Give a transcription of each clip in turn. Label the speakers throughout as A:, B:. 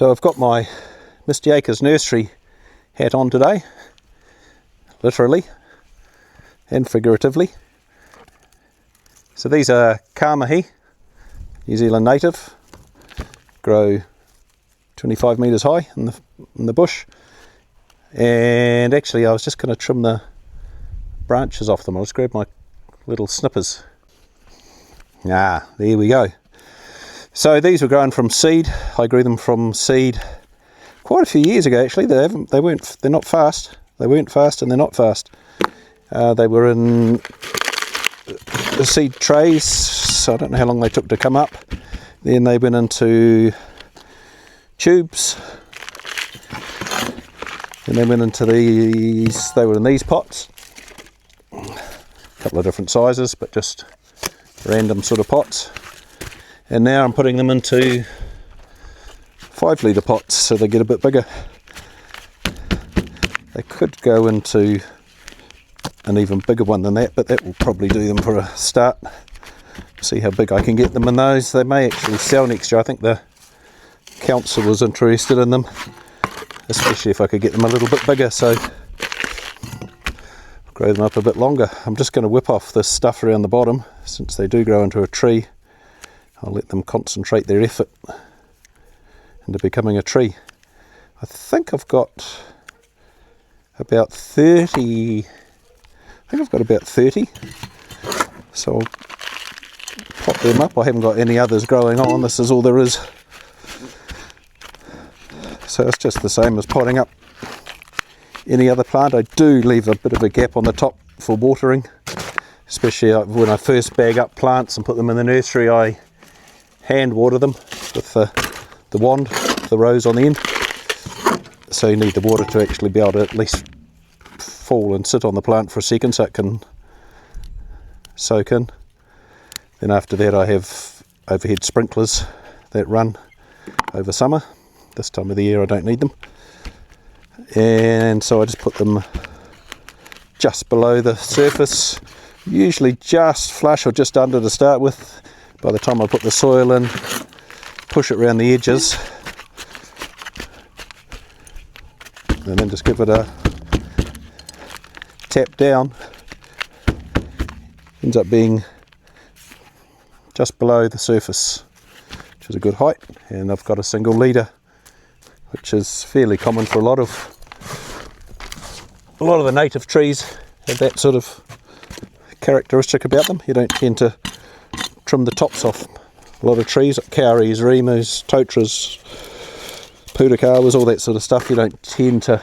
A: So I've got my Misty Acres Nursery hat on today, literally and figuratively. So these are Kamahi, New Zealand native, grow 25 metres high in the bush. And actually I was just going to trim the branches off them. I'll just grab my little snippers. There we go. So these were grown from seed. I grew them from seed quite a few years ago actually. They're not fast. They weren't fast and they're not fast. They were in the seed trays, so I don't know how long they took to come up. Then they went into tubes, and then went into these. They were in these pots, a couple of different sizes, but just random sort of pots. And now I'm putting them into 5 litre pots, so they get a bit bigger. They could go into an even bigger one than that, but that will probably do them for a start. See how big I can get them in those. They may actually sell next year. I think the council was interested in them, especially if I could get them a little bit bigger, so grow them up a bit longer. I'm just going to whip off this stuff around the bottom. Since they do grow into a tree, I'll let them concentrate their effort into becoming a tree. I think I've got about 30. I think I've got about 30. So I'll pop them up. I haven't got any others growing on. This is all there is. So it's just the same as potting up any other plant. I do leave a bit of a gap on the top for watering, especially when I first bag up plants and put them in the nursery. I hand water them with the wand, the rose on the end. So you need the water to actually be able to at least fall and sit on the plant for a second so it can soak in. Then after that I have overhead sprinklers that run over summer. This time of the year I don't need them. And so I just put them just below the surface, usually just flush or just under to start with. By the time I put the soil in, push it around the edges, and then just give it a tap down. Ends up being just below the surface, which is a good height. And I've got a single leader, which is fairly common for a lot of the native trees. Have that sort of characteristic about them. You don't tend to trim the tops off. A lot of trees, like kauris, remus, totras, purakawas, all that sort of stuff, you don't tend to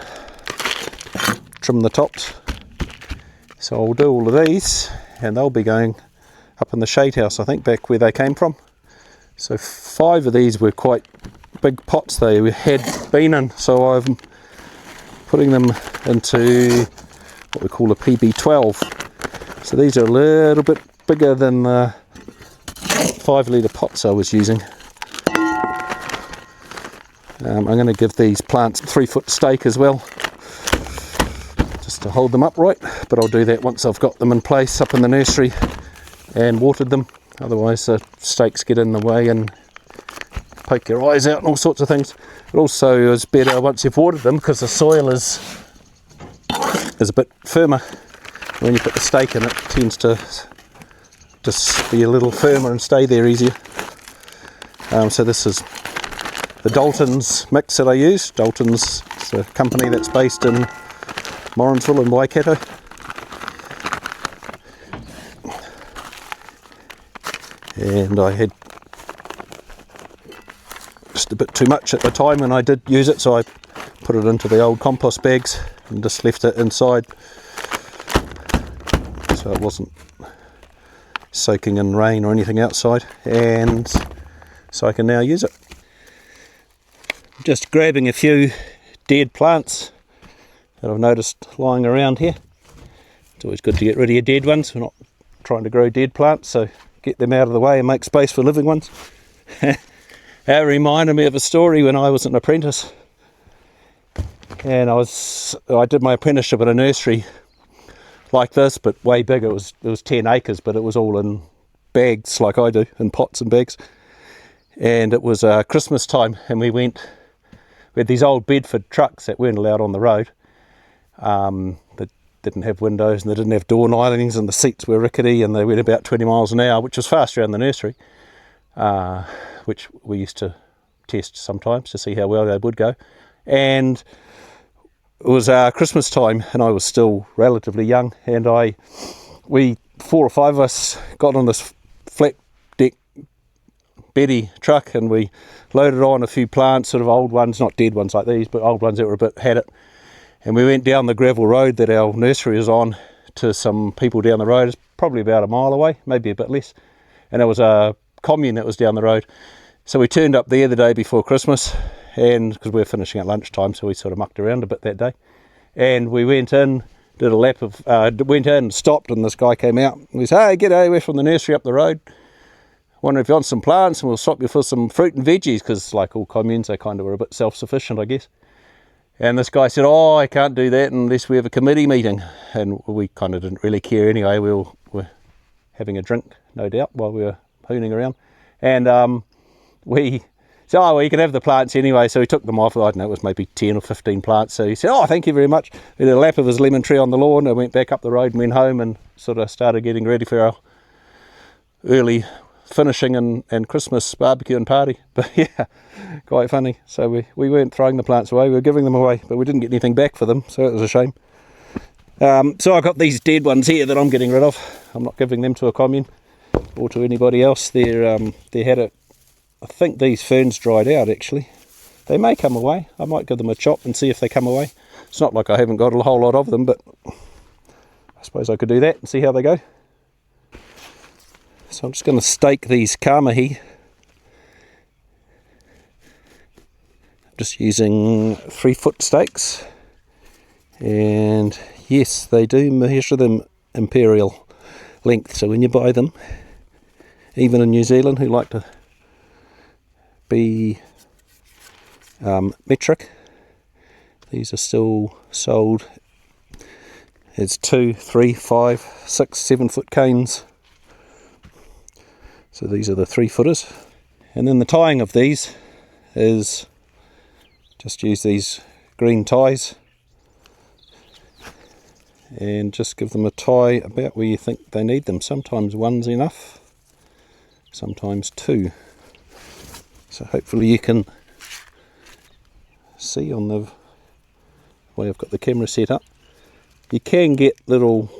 A: trim the tops. So I'll do all of these, and they'll be going up in the shade house, I think, back where they came from. So 5 of these were quite big pots they had been in, so I'm putting them into what we call a PB12. So these are a little bit bigger than the 5 litre pots I was using. I'm going to give these plants a 3-foot stake as well, just to hold them upright, but I'll do that once I've got them in place up in the nursery and watered them. Otherwise the stakes get in the way and poke your eyes out and all sorts of things. It also is better once you've watered them because the soil is a bit firmer. When you put the stake in, it tends to just be a little firmer and stay there easier. So this is the Dalton's mix that I use. Dalton's is a company that's based in Morrinsville and Waikato. And I had just a bit too much at the time when I did use it, so I put it into the old compost bags and just left it inside, so it wasn't soaking in rain or anything outside, and so I can now use it. Just grabbing a few dead plants that I've noticed lying around here. It's always good to get rid of your dead ones. We're not trying to grow dead plants, so get them out of the way and make space for living ones. That reminded me of a story when I was an apprentice, and I did my apprenticeship at a nursery like this, but way bigger. It was 10 acres, but it was all in bags like I do, in pots and bags. And it was Christmas time, and we went we had these old Bedford trucks that weren't allowed on the road. That didn't have windows and they didn't have door nylings, and the seats were rickety, and they went about 20 miles an hour, which was fast around the nursery, which we used to test sometimes to see how well they would go. And it was Christmas time, and I was still relatively young, and we 4 or 5 of us got on this flat deck Betty truck, and we loaded on a few plants, sort of old ones, not dead ones like these, but old ones that were a bit had it. And we went down the gravel road that our nursery is on to some people down the road. It's probably about a mile away, maybe a bit less. And there was a Commune that was down the road. So we turned up there the day before Christmas, and because we were finishing at lunchtime, so we sort of mucked around a bit that day. And we went in, did a lap of, went in, stopped, and this guy came out. And he said, "Hey, g'day, we're from the nursery up the road. Wonder if you want some plants, and we'll swap you for some fruit and veggies," because like all communes, they kind of were a bit self-sufficient, I guess. And this guy said, "Oh, I can't do that unless we have a committee meeting." And we kind of didn't really care anyway. We were having a drink, no doubt, while we were hooning around. And we said, "Oh, well, you can have the plants anyway." So he took them off. I don't know, it was maybe 10 or 15 plants. So he said, "Oh, thank you very much." We did a lap of his lemon tree on the lawn, and went back up the road and went home and sort of started getting ready for our early finishing and Christmas barbecue and party. But yeah, quite funny. So we weren't throwing the plants away, we were giving them away, but we didn't get anything back for them, so it was a shame. So I've got these dead ones here that I'm getting rid of. I'm not giving them to a commune or to anybody else. They had it. I think these ferns dried out actually. They may come away. I might give them a chop and see if they come away. It's not like I haven't got a whole lot of them, but I suppose I could do that and see how they go. So I'm just going to stake these kamahi. Just using 3-foot stakes. And yes, they do measure them imperial length. So when you buy them, even in New Zealand, who like to be metric, these are still sold as 2, 3, 5, 6, 7-foot canes. So these are the 3-footers. And then the tying of these is just use these green ties and just give them a tie about where you think they need them. Sometimes one's enough, sometimes 2. So hopefully you can see on the way I've got the camera set up. You can get little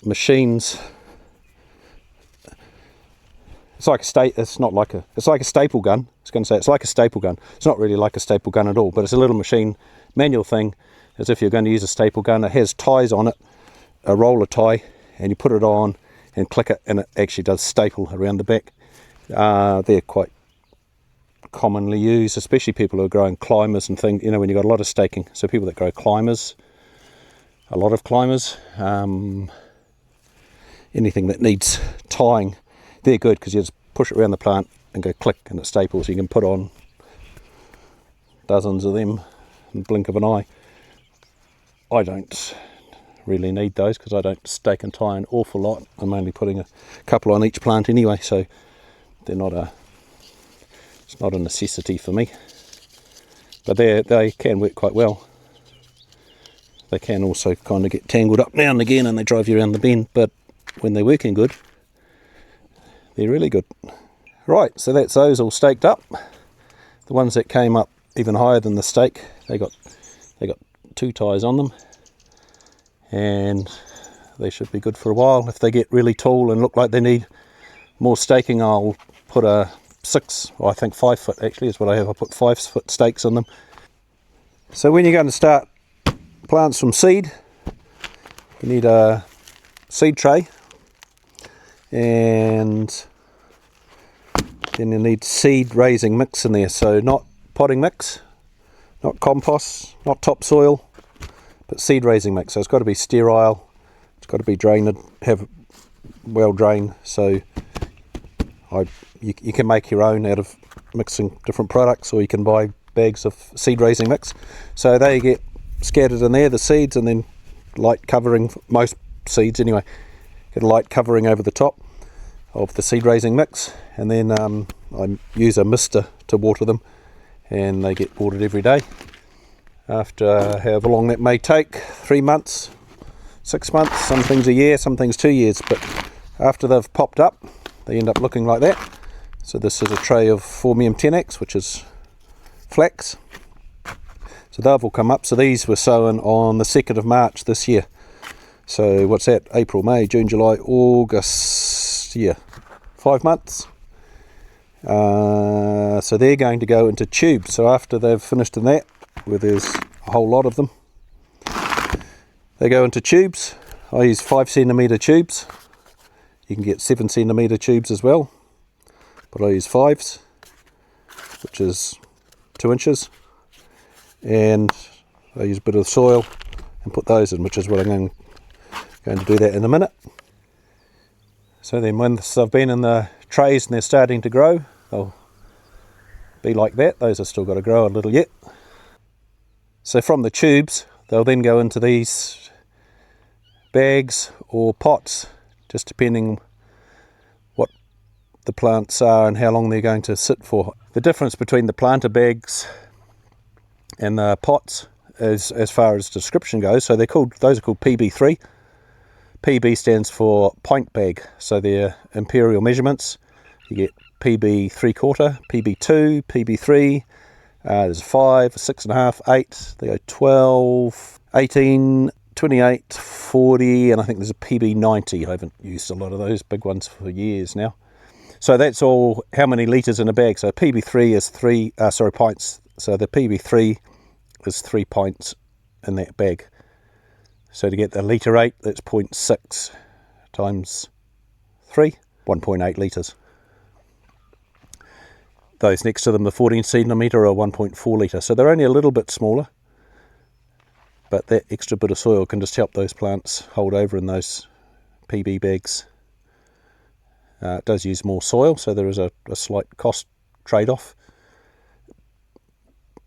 A: machines. It's like a staple gun. I was going to say it's like a staple gun. It's not really like a staple gun at all, but it's a little machine, manual thing, as if you're going to use a staple gun. It has ties on it, a roller tie, and you put it on and click it, and it actually does staple around the back. They're quite commonly used, especially people who are growing climbers and things, when you've got a lot of staking. So people that grow climbers, a lot of climbers, anything that needs tying, they're good because you just push it around the plant and go click and it staples. You can put on dozens of them in the blink of an eye. I don't really need those because I don't stake and tie an awful lot. I'm only putting a couple on each plant anyway, so it's not a necessity for me. But they can work quite well. They can also kind of get tangled up now and again and they drive you around the bend, but when they're working good, they're really good. Right, so that's those all staked up. The ones that came up even higher than the stake, they got 2 ties on them, and they should be good for a while. If they get really tall and look like they need more staking, I'll put a 6, or I think 5 foot actually is what I have. I put 5-foot stakes on them. So when you're going to start plants from seed, you need a seed tray, and then you need seed raising mix in there. So not potting mix, not compost, not topsoil, but seed raising mix. So it's got to be sterile, it's got to be drained, have well drained. So you can make your own out of mixing different products, or you can buy bags of seed raising mix. So they get scattered in there, the seeds, and then light covering, most seeds anyway, get a light covering over the top of the seed raising mix. And then I use a mister to water them, and they get watered every day. After however long that may take, 3 months, 6 months, some things a year, some things 2 years, but after they've popped up, they end up looking like that. So this is a tray of Formium tenax, which is flax. So they've all come up. So these were sown on the 2nd of March this year. So what's that? April, May, June, July, August, yeah, 5 months. So they're going to go into tubes. So after they've finished in that, where there's a whole lot of them, they go into tubes. I use 5 centimetre tubes. You can get 7 centimetre tubes as well, but I use 5s, which is 2 inches. And I use a bit of soil and put those in, which is what I'm going to do that in a minute. So then once they've been in the trays and they're starting to grow, they'll be like that. Those have still got to grow a little yet. So from the tubes, they'll then go into these bags or pots, just depending what the plants are and how long they're going to sit for. The difference between the planter bags and the pots is as far as description goes. So those are called PB3. PB stands for pint bag, so they're imperial measurements. You get PB 3/4, PB2, PB3, there's a 5, a 6.5, 8, they go 12, 18, 28, 40, and I think there's a PB90. I haven't used a lot of those big ones for years now. So that's all how many litres in a bag. So PB3 is pints. So the PB3 is 3 pints in that bag. So to get the litre 8, that's 0.6 times 3, 1.8 litres. Those next to them, the 14 centimetre, are 1.4 litre. So they're only a little bit smaller, but that extra bit of soil can just help those plants hold over in those PB bags. It does use more soil, so there is a slight cost trade-off.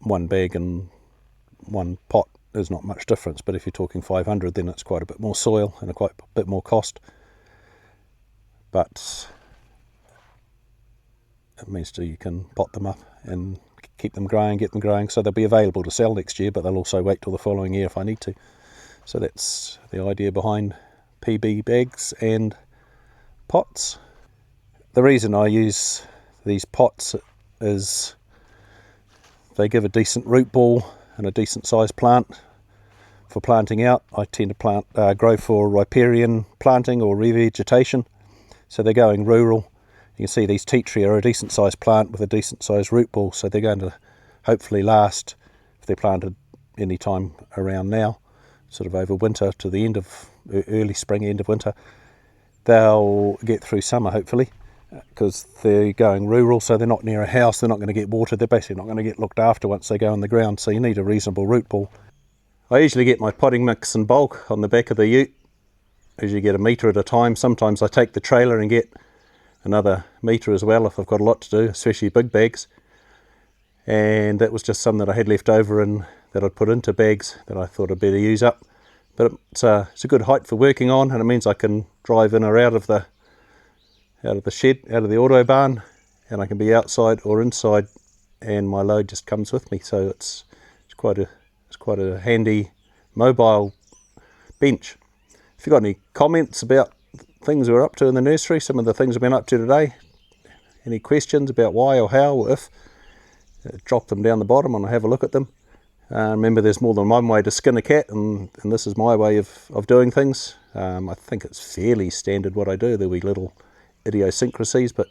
A: One bag and one pot is not much difference, but if you're talking 500, then it's quite a bit more soil and quite a bit more cost. But it means that you can pot them up and keep them growing, get them growing, so they'll be available to sell next year, but they'll also wait till the following year if I need to. So that's the idea behind PB bags and pots. The reason I use these pots is they give a decent root ball and a decent sized plant for planting out. I tend to grow for riparian planting or revegetation, so they're going rural. You can see these tea tree are a decent sized plant with a decent sized root ball, so they're going to hopefully last if they're planted any time around now, sort of over winter to the end of early spring, end of winter. They'll get through summer hopefully, because they're going rural, so they're not near a house, they're not going to get watered, they're basically not going to get looked after once they go in the ground, so you need a reasonable root ball. I usually get my potting mix in bulk on the back of the ute. I usually get a metre at a time. Sometimes I take the trailer and get another metre as well if I've got a lot to do, especially big bags. And that was just some that I had left over and that I'd put into bags that I thought I'd better use up. But it's a good height for working on, and it means I can drive in or out of the shed, out of the auto barn, and I can be outside or inside, and my load just comes with me. So it's quite a handy mobile bench. If you've got any comments about things we're up to in the nursery, some of the things we've been up to today, any questions about why or how or if, drop them down the bottom and I'll have a look at them. Remember, there's more than one way to skin a cat, and this is my way of doing things. I think it's fairly standard what I do. There'll be little idiosyncrasies, but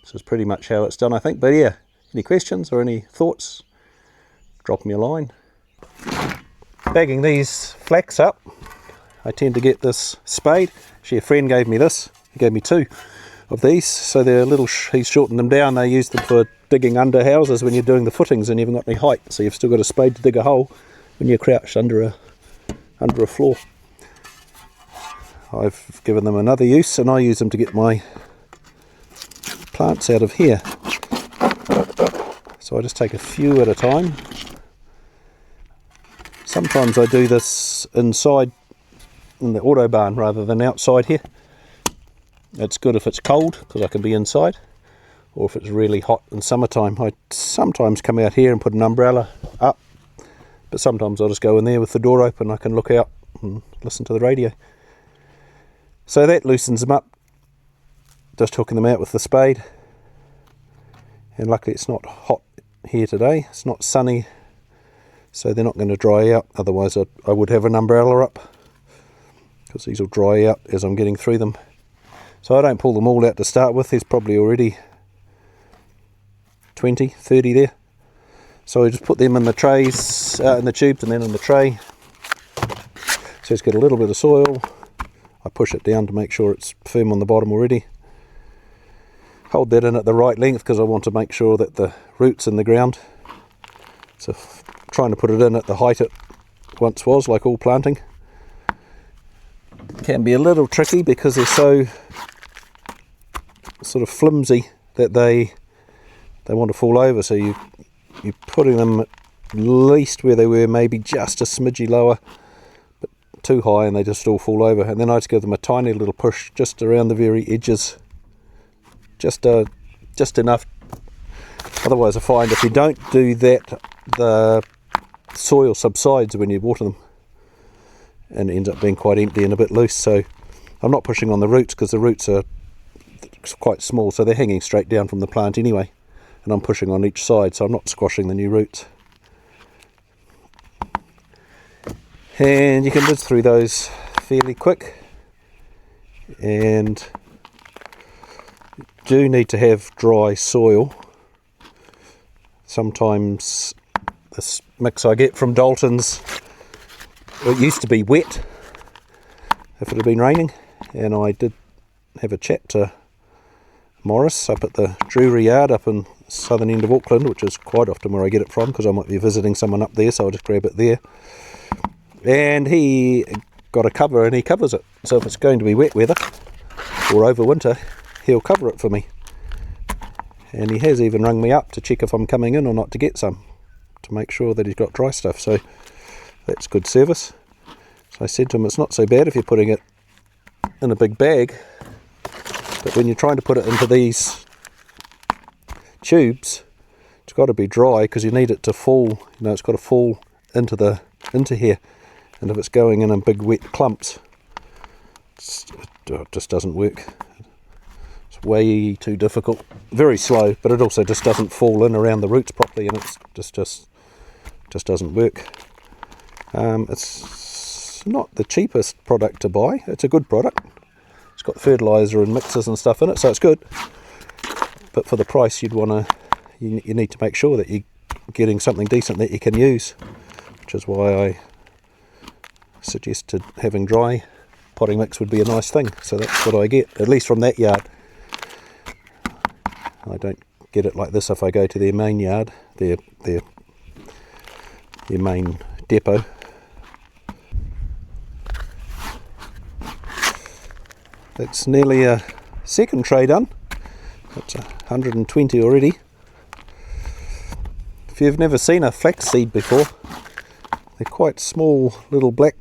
A: this is pretty much how it's done, I think. But yeah, any questions or any thoughts, drop me a line. Bagging these flax up, I tend to get this spade. Actually, a friend gave me this. He gave me 2 of these, so they're little. He's shortened them down. They use them for digging under houses when you're doing the footings and you haven't got any height, so you've still got a spade to dig a hole when you're crouched under a floor. I've given them another use, and I use them to get my plants out of here. So I just take a few at a time. Sometimes I do this inside in the auto barn rather than outside here. It's good if it's cold because I can be inside, or if it's really hot in summertime. I sometimes come out here and put an umbrella up, but sometimes I'll just go in there with the door open. I can look out and listen to the radio. So that loosens them up, just hooking them out with the spade. And luckily it's not hot here today, it's not sunny, so they're not going to dry out. Otherwise I would have an umbrella up, because these will dry out as I'm getting through them. So I don't pull them all out to start with. There's probably already 20, 30 there. So I just put them in the trays, in the tubes, and then in the tray. So it's got a little bit of soil. I push it down to make sure it's firm on the bottom already. Hold that in at the right length because I want to make sure that the root's in the ground. So trying to put it in at the height it once was, like all planting, can be a little tricky because they're so sort of flimsy that they want to fall over. So you're putting them at least where they were, maybe just a smidgy lower, but too high, and they just all fall over. And then I just give them a tiny little push just around the very edges, just enough. Otherwise I find if you don't do that, the soil subsides when you water them and it ends up being quite empty and a bit loose. So I'm not pushing on the roots because the roots are quite small, so they're hanging straight down from the plant anyway, and I'm pushing on each side, so I'm not squashing the new roots. And you can live through those fairly quick, and do need to have dry soil. Sometimes this mix I get from Dalton's, it used to be wet if it had been raining, and I did have a chat to Morris up at the Drury Yard up in southern end of Auckland, which is quite often where I get it from because I might be visiting someone up there, so I'll just grab it there. And he got a cover and he covers it, so if it's going to be wet weather or over winter, he'll cover it for me. And he has even rung me up to check if I'm coming in or not to get some, to make sure that he's got dry stuff. So that's good service. So I said to him, it's not so bad if you're putting it in a big bag, but when you're trying to put it into these tubes, it's got to be dry because you need it to fall. You know, it's got to fall into here, and if it's going in big wet clumps, it just doesn't work. It's way too difficult, very slow, but it also just doesn't fall in around the roots properly, and it just doesn't work. It's not the cheapest product to buy. It's a good product. It's got fertiliser and mixes and stuff in it, so it's good. But for the price, you need to make sure that you're getting something decent that you can use, which is why I suggested having dry potting mix would be a nice thing. So that's what I get, at least from that yard. I don't get it like this if I go to their main yard, their main depot. That's nearly a second tray done. That's 120 already. If you've never seen a flaxseed before, they're quite small little black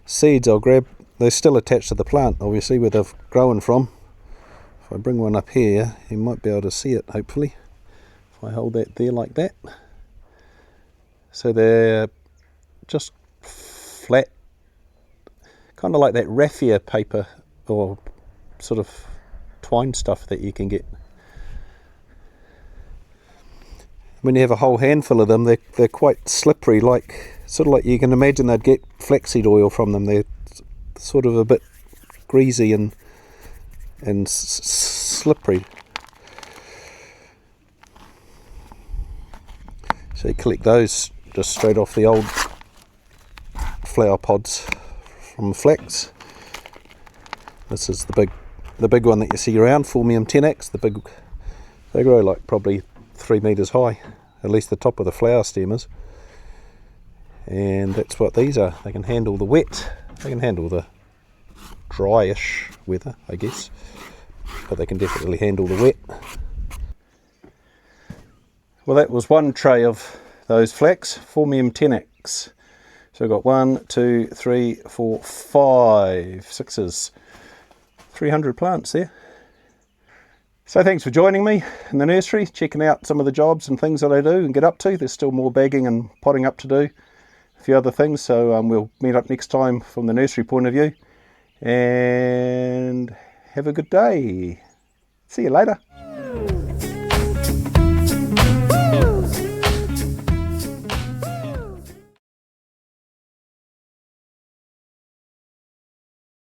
A: seeds I'll grab. They're still attached to the plant, obviously, where they've grown from. If I bring one up here, you might be able to see it, hopefully. If I hold that there like that. So they're just flat, kind of like that raffia paper or sort of twine stuff that you can get. When you have a whole handful of them, they're quite slippery, sort of like you can imagine they'd get flaxseed oil from them. They're sort of a bit greasy and slippery. So you collect those just straight off the old flower pods from flax. This is the big one that you see around, Formium tenax. They grow like probably 3 metres high, at least the top of the flower stem is. And that's what these are. They can handle the wet, they can handle the dryish weather, I guess, but they can definitely handle the wet. Well, that was one tray of those flax, Formium tenax. So we've got 1, 2, 3, 4, 5, 6, 300 plants there. So thanks for joining me in the nursery, checking out some of the jobs and things that I do and get up to. There's still more bagging and potting up to do, a few other things, so we'll meet up next time from the nursery point of view. And have a good day. See you later.